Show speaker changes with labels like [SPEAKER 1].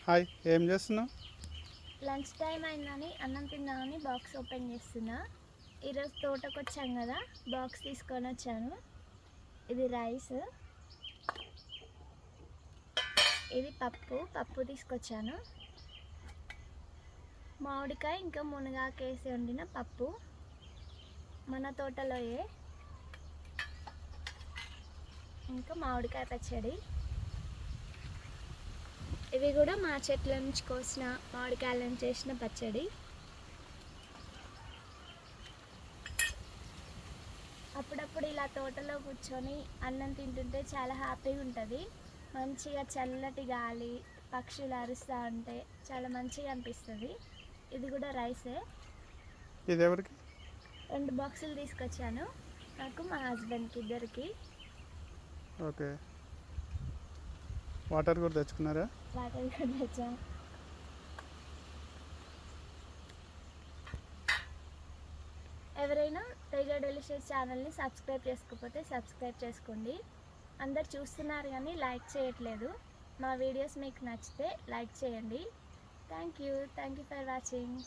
[SPEAKER 1] Hi, ఏం చేస్తున్నావు?
[SPEAKER 2] Lunch time అయిందని అన్నం తిందామని బాక్స్ ఓపెన్ చేస్తున్నా. ఈరోజు తోటకు వచ్చాం కదా, బాక్స్ తీసుకొని వచ్చాను. ఇది రైస్, ఇది పప్పు తీసుకొచ్చాను. మామిడికాయ ఇంకా మునగాకేసి వండిన పప్పు మన తోటలోయే. ఇంకా మామిడికాయ పచ్చడి. ఇవి కూడా మా చెట్ల నుంచి కోసిన మామిడికాయల నుంచి చేసిన పచ్చడి. అప్పుడప్పుడు ఇలా తోటలో కూర్చొని అన్నం తింటుంటే చాలా హ్యాపీగా ఉంటుంది. మంచిగా చల్లటి గాలి, పక్షులు అరుస్తూ ఉంటే చాలా మంచిగా అనిపిస్తుంది. ఇది కూడా రైసే.
[SPEAKER 1] ఇది ఎవరికి?
[SPEAKER 2] 2 బాక్సులు తీసుకొచ్చాను, నాకు మా హస్బెండ్కి ఇద్దరికి.
[SPEAKER 1] ఓకే, వాటర్ కూడా తెచ్చుకున్నారా?
[SPEAKER 2] వాటర్ కూడా తెచ్చాను. ఎవరైనా తేజ డెలిషియస్ ఛానల్ని సబ్స్క్రైబ్ చేసుకోకపోతే సబ్స్క్రైబ్ చేసుకోండి. అందరు చూస్తున్నారు కానీ లైక్ చేయట్లేదు. మా వీడియోస్ మీకు నచ్చితే లైక్ చేయండి. Thank you for watching.